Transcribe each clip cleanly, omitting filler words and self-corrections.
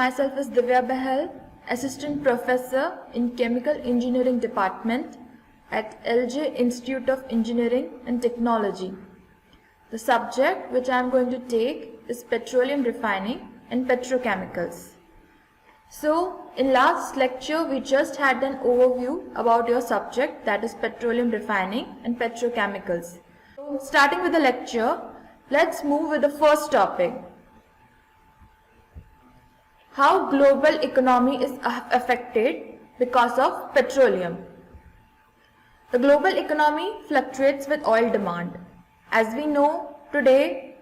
Myself is Divya Bahal, Assistant Professor in Chemical Engineering Department at LJ Institute of Engineering and Technology. The subject which I am going to take is petroleum refining and petrochemicals. So, in last lecture we just had an overview about your subject, that is petroleum refining and petrochemicals. So, starting with the lecture, let's move with the first topic. How global economy is affected because of petroleum. The global economy fluctuates with oil demand. As we know, today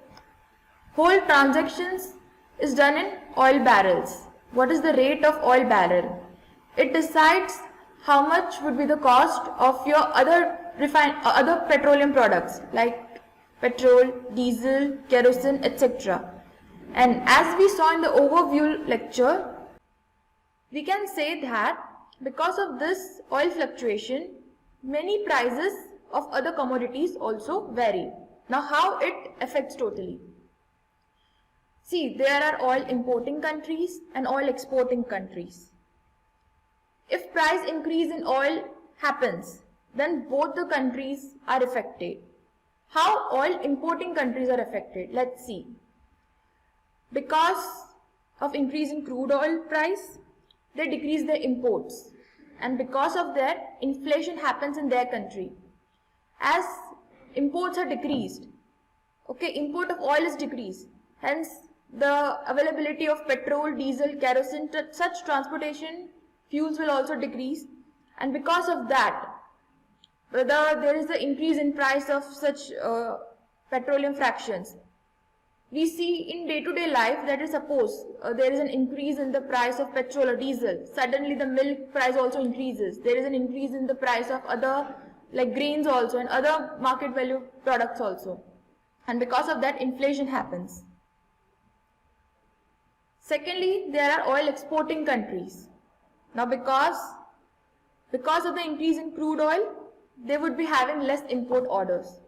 whole transactions is done in oil barrels. What is the rate of oil barrel? It decides how much would be the cost of your other petroleum products like petrol, diesel, kerosene, etc. And as we saw in the overview lecture, we can say that because of this oil fluctuation, many prices of other commodities also vary. Now, how it affects totally? See, there are oil importing countries and oil exporting countries. If price increase in oil happens, then both the countries are affected. How oil importing countries are affected? Let's see. Because of increase in crude oil price, they decrease their imports, and because of that, inflation happens in their country. As imports are decreased, import of oil is decreased, hence the availability of petrol, diesel, kerosene, such transportation fuels will also decrease, and because of that, whether there is the increase in price of such petroleum fractions. We see in day-to-day life that is, suppose there is an increase in the price of petrol or diesel, suddenly the milk price also increases. There is an increase in the price of other like grains also and other market value products also. And because of that, inflation happens. Secondly, there are oil exporting countries. Now because of the increase in crude oil, they would be having less import orders.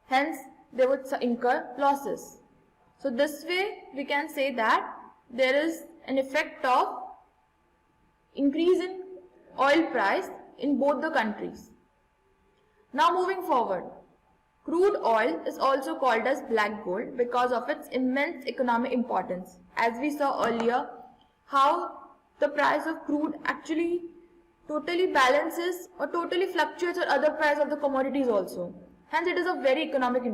Hence, they would incur losses. So this way we can say that there is an effect of increase in oil price in both the countries. Now moving forward, crude oil is also called as black gold because of its immense economic importance. As we saw earlier, how the price of crude actually totally balances or totally fluctuates with other price of the commodities also. Hence, it is of very economic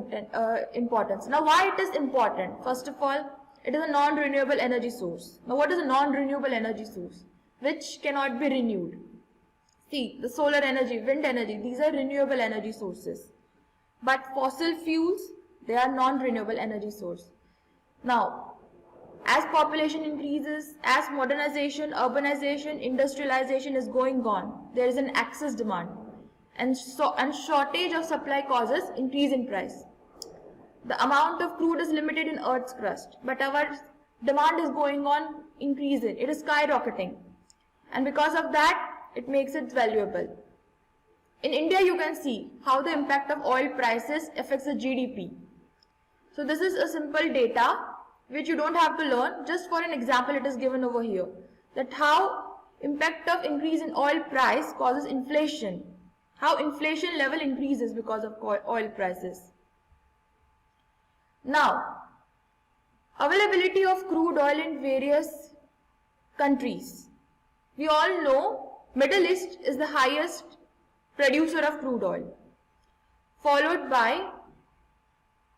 importance. Now, why it is important? First of all, it is a non-renewable energy source. Now, what is a non-renewable energy source? Which cannot be renewed. See, the solar energy, wind energy, these are renewable energy sources. But fossil fuels, they are non-renewable energy source. Now, as population increases, as modernization, urbanization, industrialization is going on, there is an excess demand. And shortage of supply causes increase in price. The amount of crude is limited in Earth's crust, but our demand is going on increasing. It is skyrocketing, and because of that, it makes it valuable. In India, you can see how the impact of oil prices affects the GDP. So this is a simple data which you don't have to learn. Just for an example, it is given over here that how impact of increase in oil price causes inflation. How inflation level increases because of oil prices. Now, availability of crude oil in various countries. We all know Middle East is the highest producer of crude oil, followed by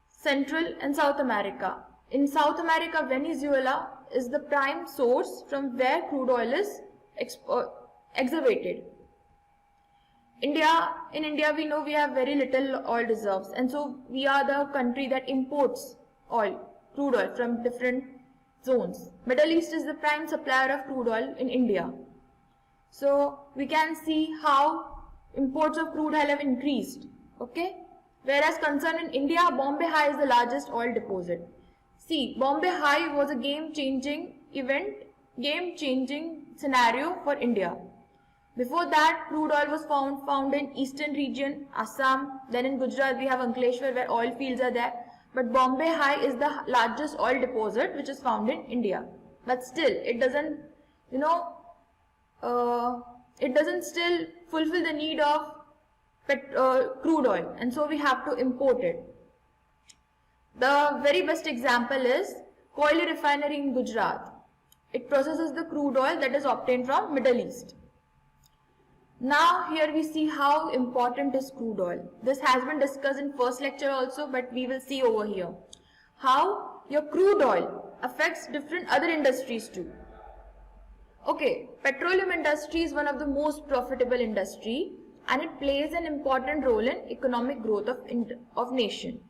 Central and South America. In South America, Venezuela is the prime source from where crude oil is excavated. In India, we know we have very little oil reserves, and so we are the country that imports crude oil from different zones. Middle East is the prime supplier of crude oil in India. So we can see how imports of crude oil have increased. Whereas concerned in India, Bombay High is the largest oil deposit. See, Bombay High was a game-changing scenario for India. Before that, crude oil was found in eastern region, Assam. Then in Gujarat, we have Ankleshwar, where oil fields are there. But Bombay High is the largest oil deposit which is found in India. but still it doesn't, it doesn't still fulfill the need of crude oil, and so we have to import it. The very best example is Kochi Refinery in Gujarat. It processes the crude oil that is obtained from Middle East. Now here we see how important is crude oil. This has been discussed in first lecture also, but we will see over here how your crude oil affects different other industries too. Okay, petroleum industry is one of the most profitable industry, and it plays an important role in economic growth of nation.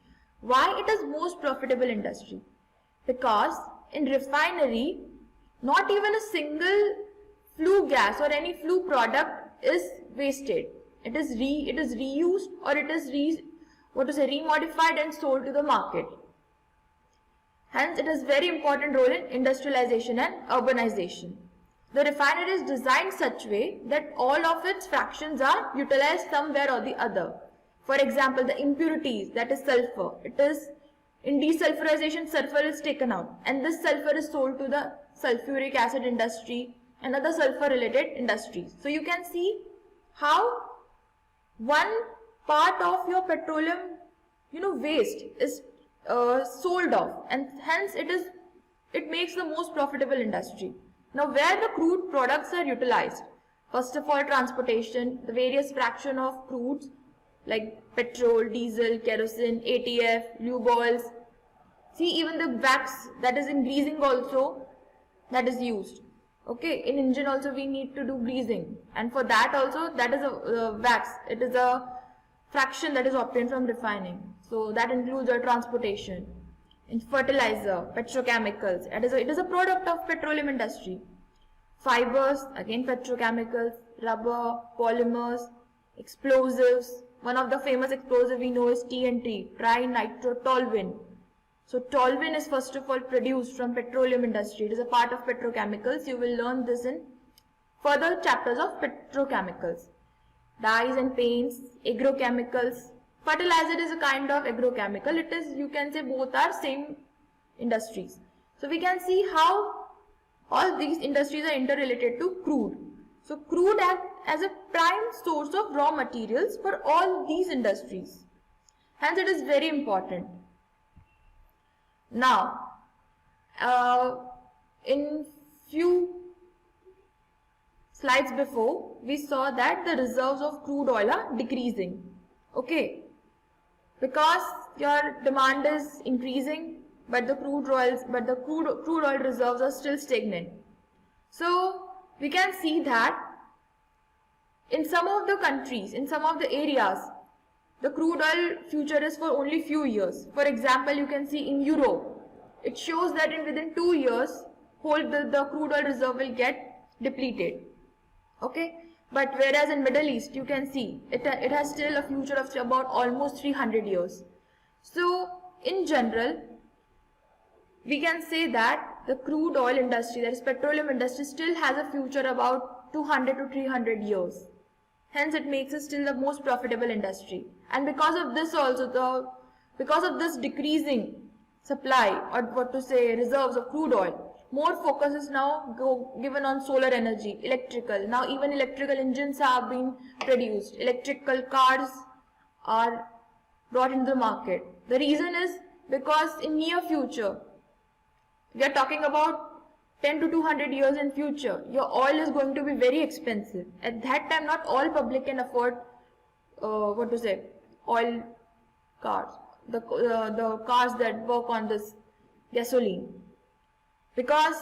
Why it is most profitable industry? Because in refinery, not even a single flue gas or any flue product is wasted. It is reused, or it is remodified and sold to the market. Hence, it has very important role in industrialization and urbanization. The refinery is designed such way that all of its fractions are utilized somewhere or the other. For example, the impurities, that is sulfur, in desulfurization, sulfur is taken out, and this sulfur is sold to the sulfuric acid industry and other sulfur related industries. So you can see how one part of your petroleum waste is sold off, and hence it makes the most profitable industry. Now, where the crude products are utilized, first of all, transportation, the various fraction of crudes like petrol, diesel, kerosene, ATF, lube oils. See, even the wax that is in greasing also, that is used. Okay, in engine also we need to do greasing, and for that also, that is a wax. It is a fraction that is obtained from refining. So that includes our transportation. In fertilizer, petrochemicals, it is a product of petroleum industry. Fibers, again petrochemicals, rubber, polymers, explosives. One of the famous explosive we know is TNT, trinitrotoluene. So toluene is first of all produced from petroleum industry. It is a part of petrochemicals. You will learn this in further chapters of petrochemicals. Dyes and paints, agrochemicals. Fertilizer is a kind of agrochemical. It is, you can say, both are same industries. So we can see how all these industries are interrelated to crude. So crude acts as a prime source of raw materials for all these industries. Hence it is very important. Now, in few slides before, we saw that the reserves of crude oil are decreasing. Okay, because your demand is increasing, but the crude oil reserves are still stagnant. So we can see that in some of the countries, in some of the areas, the crude oil future is for only few years. For example, you can see in Europe, it shows that within 2 years, the crude oil reserve will get depleted. Okay, but whereas in Middle East, you can see it has still a future of about almost 300 years. So in general, we can say that the crude oil industry, that is petroleum industry, still has a future about 200 to 300 years. Hence it makes it still the most profitable industry. And because of this also, because of this decreasing supply, or reserves of crude oil, more focus is now given on solar energy, electrical. Now even electrical engines have been produced. Electrical cars are brought into the market. The reason is because in near future, we are talking about 10 to 200 years in future, your oil is going to be very expensive. At that time, not all public can afford oil cars, the cars that work on this gasoline. Because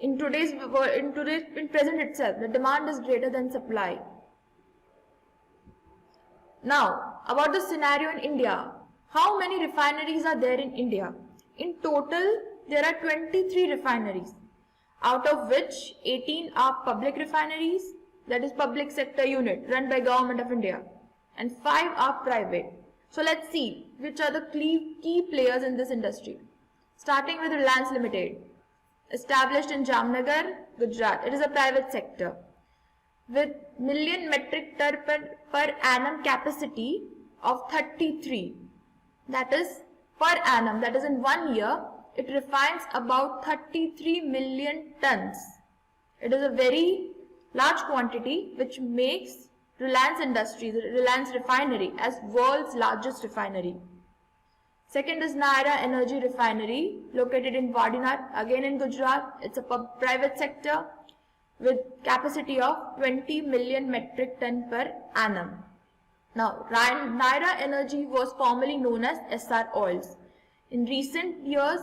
in present itself, the demand is greater than supply. Now, about the scenario in India, how many refineries are there in India? In total, there are 23 refineries, out of which 18 are public refineries, that is public sector unit run by Government of India, and 5 are private. So let's see which are the key players in this industry. Starting with Reliance Limited, established in Jamnagar, Gujarat. It is a private sector with million metric ton per annum capacity of 33. That is per annum, that is in 1 year, it refines about 33 million tons. It is a very large quantity which makes Reliance Industries, Reliance Refinery as world's largest refinery. Second is Naira Energy Refinery located in Vadinat, again in Gujarat. It's a private sector with capacity of 20 million metric ton per annum. Now, Naira Energy was formerly known as SR Oils. In recent years,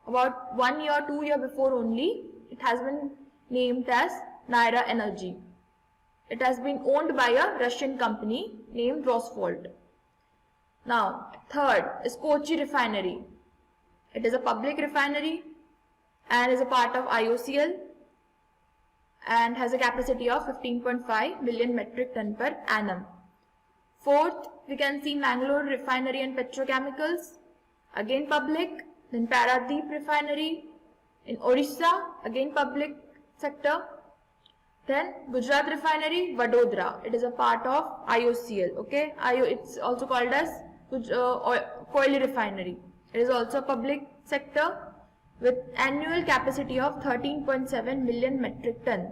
about 1 year, 2 years before only, it has been named as Naira Energy. It has been owned by a Russian company named Rosneft. Now, third is Kochi Refinery. It is a public refinery and is a part of IOCL and has a capacity of 15.5 million metric ton per annum. Fourth, we can see Mangalore Refinery and Petrochemicals, again public. Then Paradeep Refinery in Orissa, again public sector. Then Gujarat Refinery, Vadodara. It is a part of IOCL. Okay, it's also called as Kochi Refinery. It is also a public sector with annual capacity of 13.7 million metric ton.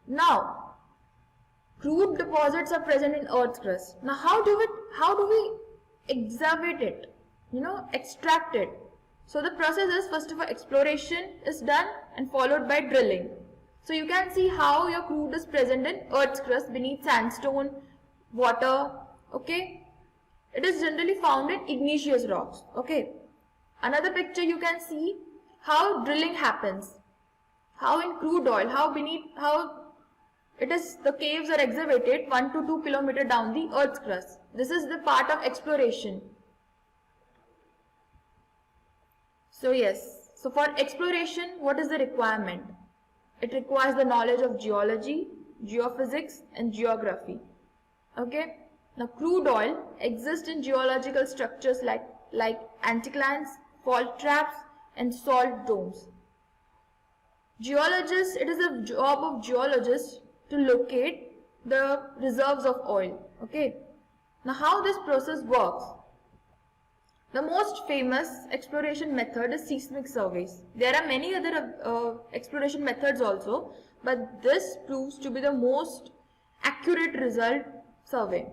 Now, crude deposits are present in Earth's crust. Now, how do we excavate it? Extract it. So the process is, first of all, exploration is done and followed by drilling. So you can see how your crude is present in Earth's crust beneath sandstone, water. Okay. It is generally found in igneous rocks. Okay. Another picture you can see how drilling happens. How in crude oil, how the caves are excavated 1 to 2 kilometers down the Earth's crust. This is the part of exploration. So yes, so for exploration, what is the requirement? It requires the knowledge of geology, geophysics and geography. Okay. Now crude oil exists in geological structures like anticlines, fault traps and salt domes. Geologists, it is a job of geologists to locate the reserves of oil. Okay. Now how this process works? The most famous exploration method is seismic surveys. There are many other exploration methods also, but this proves to be the most accurate result survey.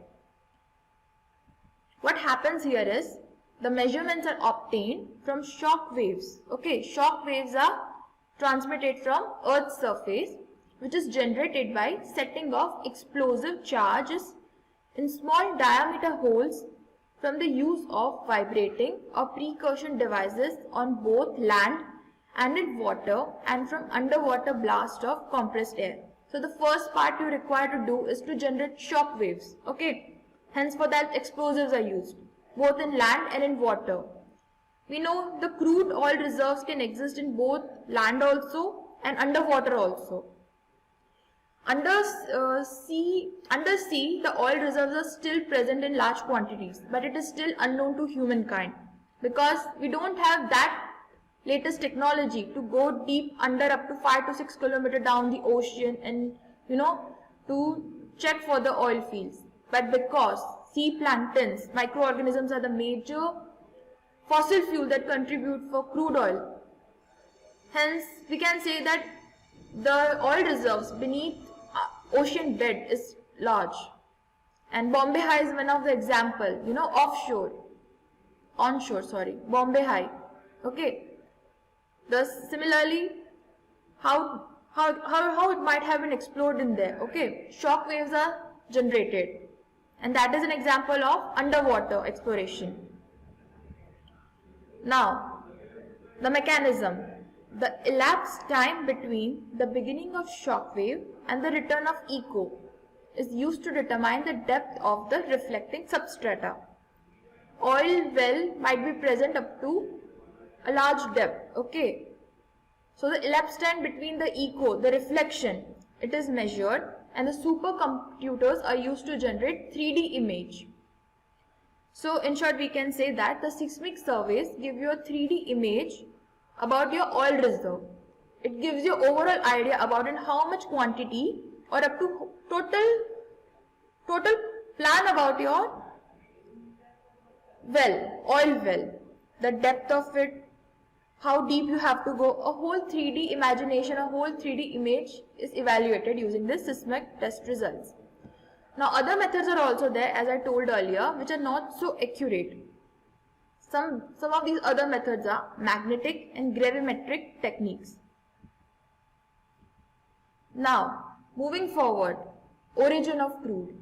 What happens here is the measurements are obtained from shock waves. Okay, shock waves are transmitted from Earth's surface, which is generated by setting of explosive charges in small diameter holes from the use of vibrating or precaution devices on both land and in water and from underwater blast of compressed air. So the first part you require to do is to generate shock waves. Okay. Hence for that explosives are used both in land and in water. We know the crude oil reserves can exist in both land also and underwater also. Under sea, the oil reserves are still present in large quantities, but it is still unknown to humankind because we don't have that latest technology to go deep under up to 5 to 6 kilometers down the ocean and to check for the oil fields. But because sea planktons, microorganisms are the major fossil fuel that contribute for crude oil, hence we can say that the oil reserves beneath ocean bed is large. And Bombay High is one of the example, onshore, Bombay High. Okay. Thus similarly, how it might have been explored in there. Okay. Shock waves are generated. And that is an example of underwater exploration. Now, the mechanism. The elapsed time between the beginning of shock wave and the return of echo is used to determine the depth of the reflecting substrata. Oil well might be present up to a large depth. Okay. So the elapsed time between the echo, the reflection, it is measured and the supercomputers are used to generate 3D image. So in short we can say that the seismic surveys give you a 3D image about your oil reserve. It gives you overall idea about in how much quantity or up to total plan about your oil well. the depth of it, how deep you have to go. A whole 3D imagination, a whole 3D image is evaluated using this seismic test results. Now other methods are also there, as I told earlier, which are not so accurate. Some of these other methods are magnetic and gravimetric techniques. Now moving forward, origin of crude.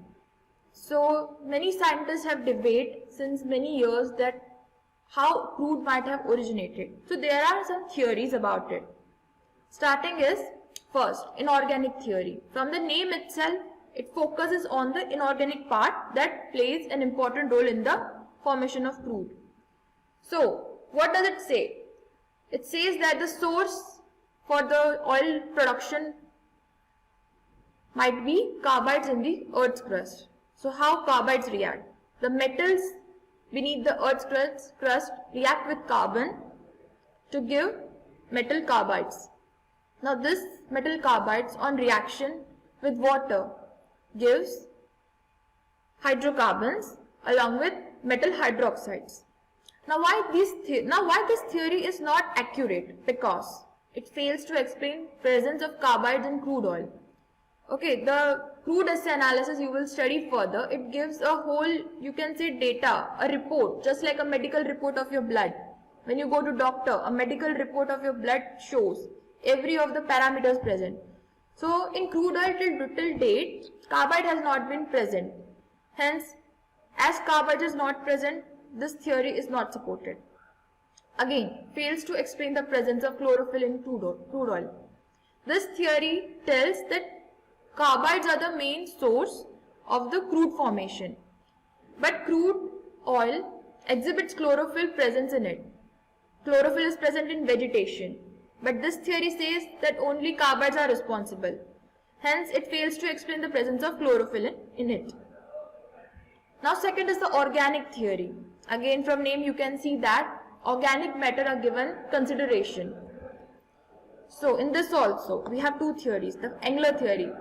So many scientists have debated since many years that how crude might have originated. So there are some theories about it. Starting is first inorganic theory. From the name itself, it focuses on the inorganic part that plays an important role in the formation of crude. So what does it say? It says that the source for the oil production might be carbides in the earth's crust. So how carbides react? The metals beneath the earth's crust react with carbon to give metal carbides. Now this metal carbides on reaction with water gives hydrocarbons along with metal hydroxides. Now why this theory is not accurate? Because it fails to explain presence of carbides in crude oil. Okay, the crude assay analysis you will study further. It gives a whole, you can say, data, a report, just like a medical report of your blood. When you go to doctor, a medical report of your blood shows every of the parameters present. So in crude oil till date, carbide has not been present. Hence, as carbide is not present, this theory is not supported. Again, fails to explain the presence of chlorophyll in crude oil. This theory tells that carbides are the main source of the crude formation. But crude oil exhibits chlorophyll presence in it. Chlorophyll is present in vegetation. But this theory says that only carbides are responsible. Hence, it fails to explain the presence of chlorophyll in it. Now, second is the organic theory. Again, from name you can see that organic matter are given consideration. So, in this also, we have two theories. The Engler theory.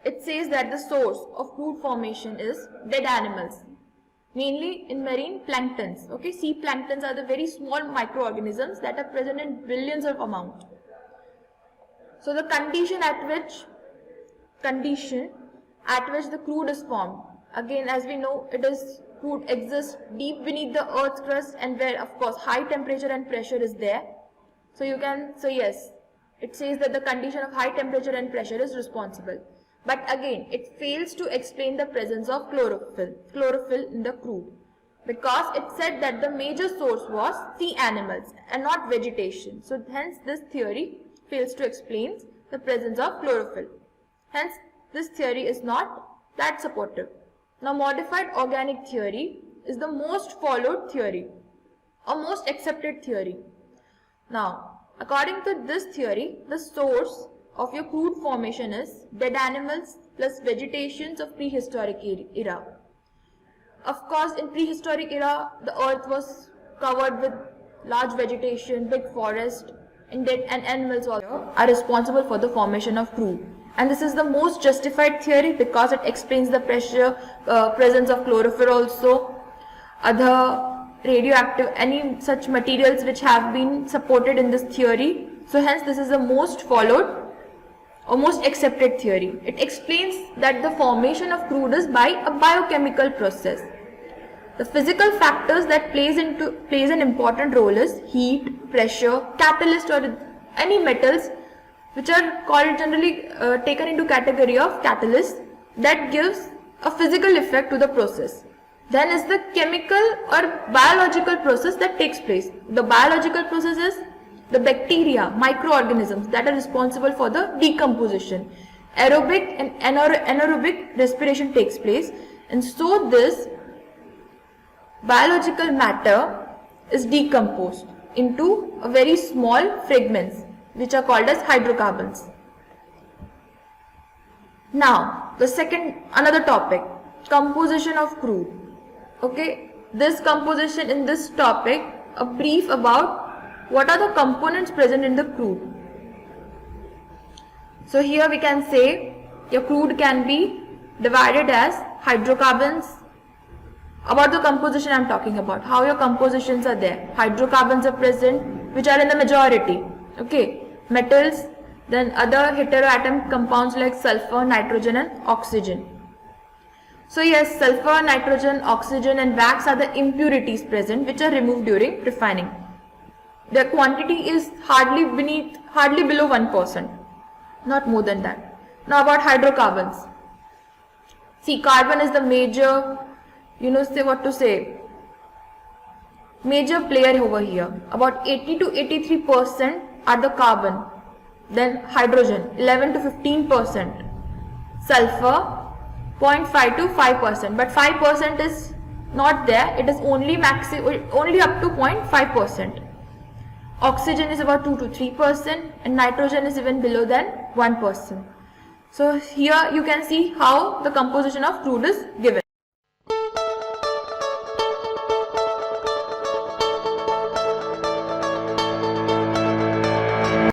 It says that the source of crude formation is dead animals, mainly in marine planktons. Okay, sea planktons are the very small microorganisms that are present in billions of amount. So the condition at which the crude is formed. Again, as we know, crude exists deep beneath the earth's crust, and where of course high temperature and pressure is there. So yes, it says that the condition of high temperature and pressure is responsible. But again, it fails to explain the presence of chlorophyll in the crude, because it said that the major source was sea animals and not vegetation. So hence this theory fails to explain the presence of chlorophyll. Hence this theory is not that supportive. Now modified organic theory is the most followed theory or most accepted theory. Now according to this theory, the source of your crude formation is dead animals plus vegetations of prehistoric era. Of course, in prehistoric era, the earth was covered with large vegetation, big forest, and animals also are responsible for the formation of crude. And this is the most justified theory because it explains the presence of chlorophyll also, other radioactive, any such materials which have been supported in this theory. So hence this is the most followed or most accepted theory. It explains that the formation of crude is by a biochemical process. The physical factors that plays an important role is heat, pressure, catalyst, or any metals which are called generally taken into category of catalyst that gives a physical effect to the process. Then is the chemical or biological process that takes place. The biological process is the bacteria, microorganisms that are responsible for the decomposition. Aerobic and anaerobic respiration takes place, and so this biological matter is decomposed into a very small fragments which are called as hydrocarbons. Now another topic, composition of crude. Okay, this composition in this topic, a brief about what are the components present in the crude. So here we can say your crude can be divided as hydrocarbons, About the composition I'm talking about, how your compositions are there. Hydrocarbons are present, which are in the majority. Okay, metals, then other heteroatom compounds like sulfur, nitrogen and oxygen. So yes, sulfur, nitrogen, oxygen and wax are the impurities present which are removed during refining. Their quantity is hardly below 1%, not more than that. Now about hydrocarbons. See, carbon is the major, major player over here. About 80 to 83% are the carbon. Then hydrogen, 11 to 15%. Sulfur, 0.5 to 5%. But 5% is not there. It is only up to 0.5%. Oxygen is about 2 to 3% and nitrogen is even below than 1%. So here you can see how the composition of crude is given.